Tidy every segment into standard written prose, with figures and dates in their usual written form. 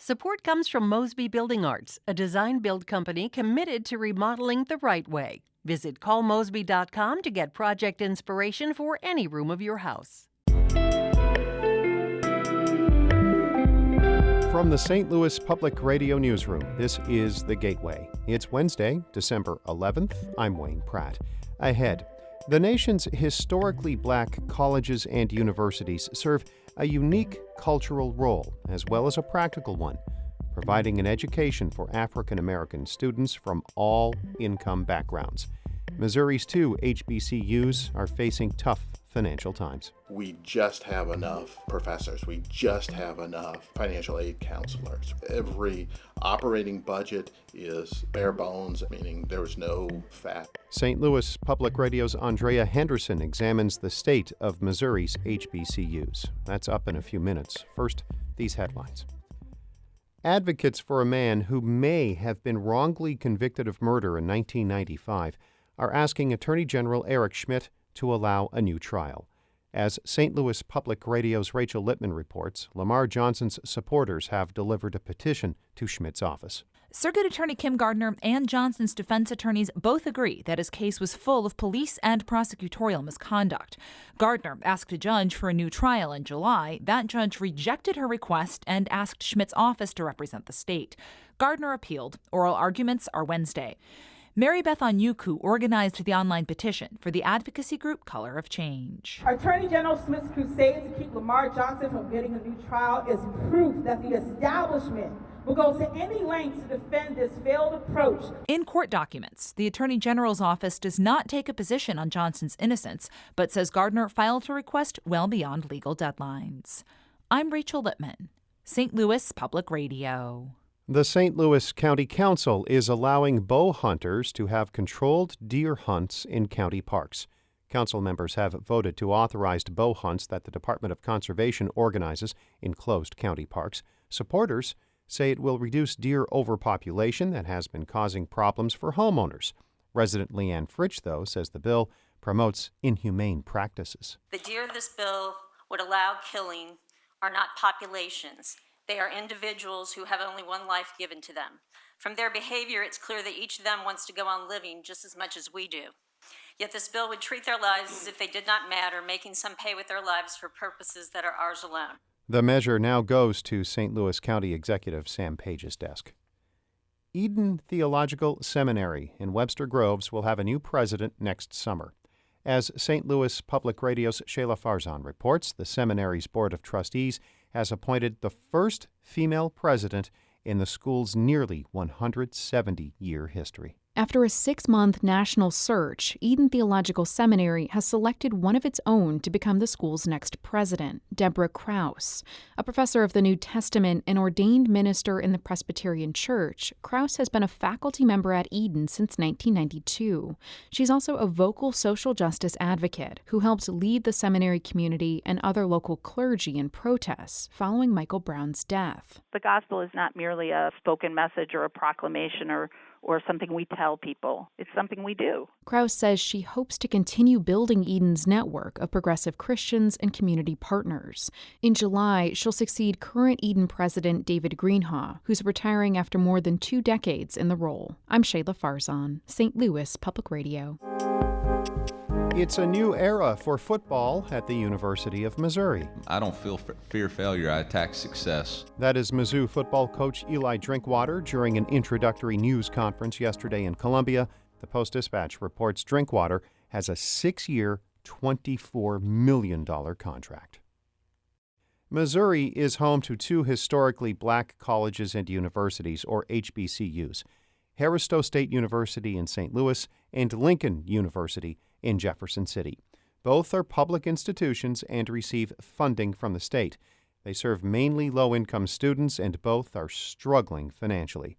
Support comes from Mosby Building Arts, a design-build company committed to remodeling the right way. Visit callmosby.com to get project inspiration for any room of your house. From the St. Louis Public Radio Newsroom, this is The Gateway. It's Wednesday, December 11th. I'm Wayne Pratt. Ahead, the nation's historically black colleges and universities serve a unique cultural role as well as a practical one, providing an education for African American students from all income backgrounds. Missouri's two HBCUs are facing tough financial times. We just have enough professors. We just have enough financial aid counselors. Every operating budget is bare bones, meaning there's no fat. St. Louis Public Radio's Andrea Henderson examines the state of Missouri's HBCUs. That's up in a few minutes. First, these headlines. Advocates for a man who may have been wrongly convicted of murder in 1995 are asking Attorney General Eric Schmitt to allow a new trial. As St. Louis Public Radio's Rachel Lippman reports, Lamar Johnson's supporters have delivered a petition to Schmitt's office. Circuit Attorney Kim Gardner and Johnson's defense attorneys both agree that his case was full of police and prosecutorial misconduct. Gardner asked a judge for a new trial in July. That judge rejected her request and asked Schmitt's office to represent the state. Gardner appealed. Oral arguments are Wednesday. Mary Beth Onyuku organized the online petition for the advocacy group Color of Change. Attorney General Smith's crusade to keep Lamar Johnson from getting a new trial is proof that the establishment will go to any length to defend this failed approach. In court documents, the Attorney General's office does not take a position on Johnson's innocence, but says Gardner filed her request well beyond legal deadlines. I'm Rachel Lippman, St. Louis Public Radio. The St. Louis County Council is allowing bow hunters to have controlled deer hunts in county parks. Council members have voted to authorize bow hunts that the Department of Conservation organizes in closed county parks. Supporters say it will reduce deer overpopulation that has been causing problems for homeowners. Resident Leanne Fritsch, though, says the bill promotes inhumane practices. The deer this bill would allow killing are not populations. They are individuals who have only one life given to them. From their behavior, it's clear that each of them wants to go on living just as much as we do. Yet this bill would treat their lives as if they did not matter, making some pay with their lives for purposes that are ours alone. The measure now goes to St. Louis County Executive Sam Page's desk. Eden Theological Seminary in Webster Groves will have a new president next summer. As St. Louis Public Radio's Shayla Farzan reports, the seminary's Board of Trustees has appointed the first female president in the school's nearly 170-year history. After a 6-month national search, Eden Theological Seminary has selected one of its own to become the school's next president, Deborah Krause. A professor of the New Testament and ordained minister in the Presbyterian Church, Krause has been a faculty member at Eden since 1992. She's also a vocal social justice advocate who helped lead the seminary community and other local clergy in protests following Michael Brown's death. The gospel is not merely a spoken message or a proclamation or something we tell people. It's something we do. Krause says she hopes to continue building Eden's network of progressive Christians and community partners. In July, she'll succeed current Eden president David Greenhaw, who's retiring after more than 2 decades in the role. I'm Shayla Farzan, St. Louis Public Radio. It's a new era for football at the University of Missouri. I don't fear failure, I attack success. That is Mizzou football coach Eli Drinkwater during an introductory news conference yesterday in Columbia. The Post-Dispatch reports Drinkwater has a 6-year, $24 million contract. Missouri is home to 2 historically black colleges and universities, or HBCUs, Harris-Stowe State University in St. Louis and Lincoln University in Jefferson City. Both are public institutions and receive funding from the state. They serve mainly low-income students, and both are struggling financially.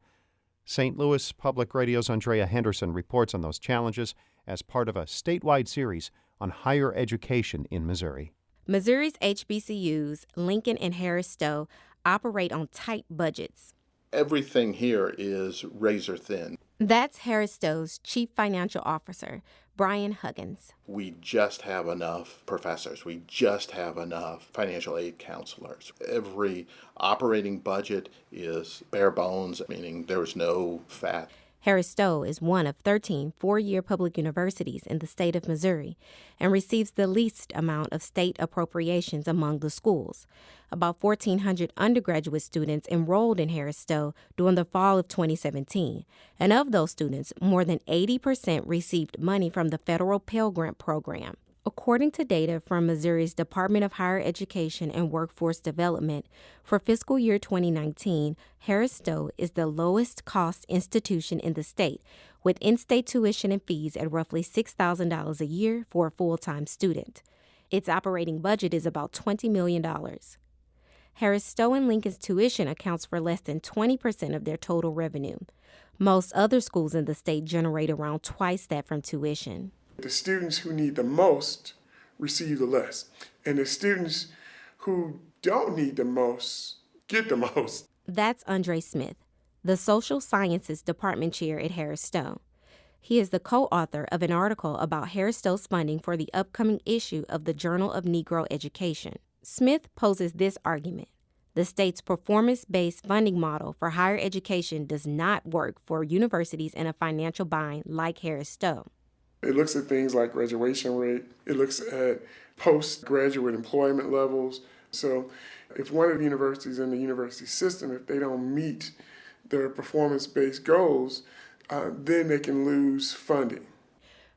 St. Louis Public Radio's Andrea Henderson reports on those challenges as part of a statewide series on higher education in Missouri. Missouri's HBCUs, Lincoln and Harris-Stowe, operate on tight budgets. Everything here is razor thin. That's Harris-Stowe's chief financial officer, Brian Huggins. We just have enough professors. We just have enough financial aid counselors. Every operating budget is bare bones, meaning there's no fat. Harris-Stowe is one of 13 four-year public universities in the state of Missouri and receives the least amount of state appropriations among the schools. About 1,400 undergraduate students enrolled in Harris-Stowe during the fall of 2017, and of those students, more than 80% received money from the federal Pell Grant program. According to data from Missouri's Department of Higher Education and Workforce Development, for fiscal year 2019, Harris-Stowe is the lowest cost institution in the state, with in-state tuition and fees at roughly $6,000 a year for a full-time student. Its operating budget is about $20 million. Harris-Stowe and Lincoln's tuition accounts for less than 20% of their total revenue. Most other schools in the state generate around twice that from tuition. The students who need the most receive the less, and the students who don't need the most get the most. That's Andre Smith, the Social Sciences Department Chair at Harris-Stowe. He is the co-author of an article about Harris-Stowe's funding for the upcoming issue of the Journal of Negro Education. Smith poses this argument. The state's performance-based funding model for higher education does not work for universities in a financial bind like Harris-Stowe. It looks at things like graduation rate. It looks at postgraduate employment levels. So if one of the universities in the university system, if they don't meet their performance-based goals, then they can lose funding.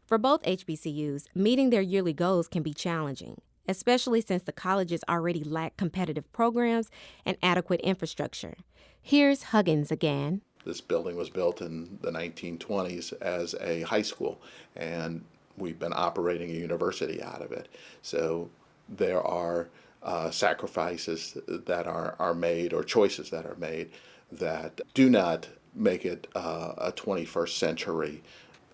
For both HBCUs, meeting their yearly goals can be challenging, especially since the colleges already lack competitive programs and adequate infrastructure. Here's Huggins again. This building was built in the 1920s as a high school, and we've been operating a university out of it. So there are sacrifices that are made, or choices that are made, that do not make it a 21st century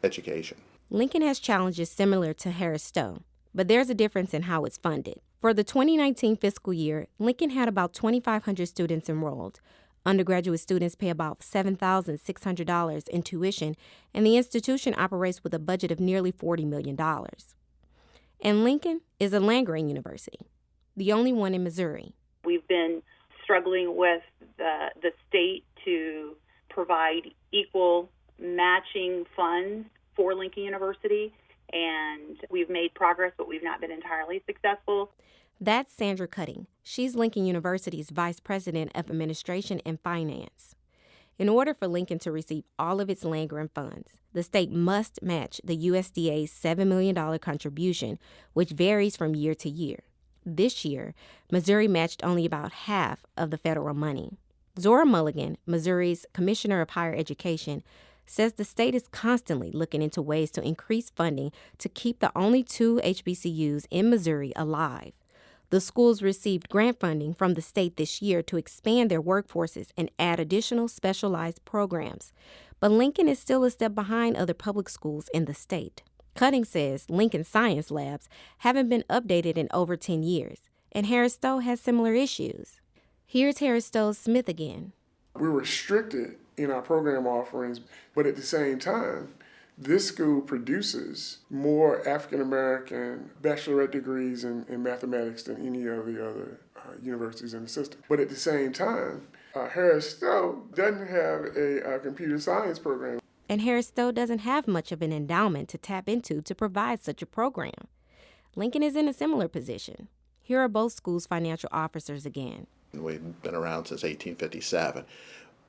education. Lincoln has challenges similar to Harris-Stowe, but there's a difference in how it's funded. For the 2019 fiscal year, Lincoln had about 2,500 students enrolled. Undergraduate students pay about $7,600 in tuition, and the institution operates with a budget of nearly $40 million. And Lincoln is a land-grant university, the only one in Missouri. We've been struggling with the state to provide equal matching funds for Lincoln University, and we've made progress, but we've not been entirely successful. That's Sandra Cutting. She's Lincoln University's Vice President of Administration and Finance. In order for Lincoln to receive all of its land-grant funds, the state must match the USDA's $7 million contribution, which varies from year to year. This year, Missouri matched only about half of the federal money. Zora Mulligan, Missouri's Commissioner of Higher Education, says the state is constantly looking into ways to increase funding to keep the only 2 HBCUs in Missouri alive. The schools received grant funding from the state this year to expand their workforces and add additional specialized programs. But Lincoln is still a step behind other public schools in the state. Cutting says Lincoln science labs haven't been updated in over 10 years, and Harris-Stowe has similar issues. Here's Harris-Stowe's Smith again. We're restricted in our program offerings, but at the same time, this school produces more African-American bachelorette degrees in mathematics than any of the other universities in the system. But at the same time, Harris-Stowe doesn't have a computer science program. And Harris-Stowe doesn't have much of an endowment to tap into to provide such a program. Lincoln is in a similar position. Here are both schools' financial officers again. We've been around since 1857.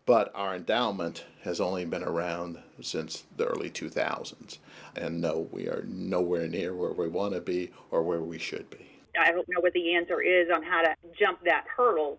But our endowment has only been around since the early 2000s. And no, we are nowhere near where we want to be or where we should be. I don't know what the answer is on how to jump that hurdle,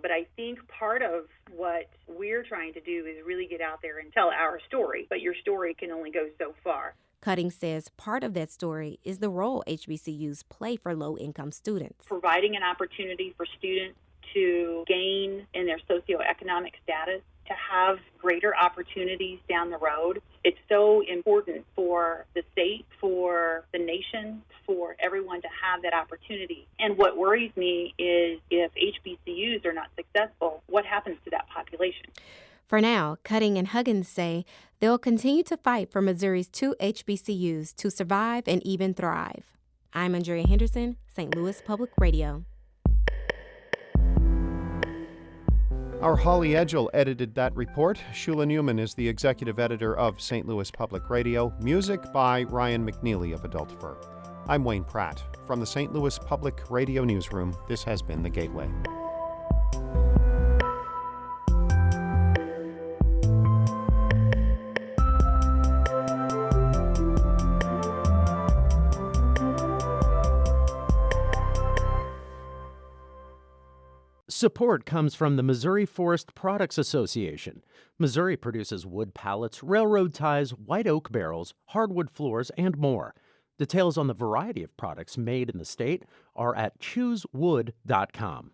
but I think part of what we're trying to do is really get out there and tell our story. But your story can only go so far. Cutting says part of that story is the role HBCUs play for low-income students. Providing an opportunity for students to gain in their socioeconomic status, to have greater opportunities down the road. It's so important for the state, for the nation, for everyone to have that opportunity. And what worries me is if HBCUs are not successful, what happens to that population? For now, Cutting and Huggins say they'll continue to fight for Missouri's 2 HBCUs to survive and even thrive. I'm Andrea Henderson, St. Louis Public Radio. Our Holly Edgell edited that report. Shula Newman is the executive editor of St. Louis Public Radio. Music by Ryan McNeely of Adult Fur. I'm Wayne Pratt. From the St. Louis Public Radio Newsroom, this has been The Gateway. Support comes from the Missouri Forest Products Association. Missouri produces wood pallets, railroad ties, white oak barrels, hardwood floors, and more. Details on the variety of products made in the state are at choosewood.com.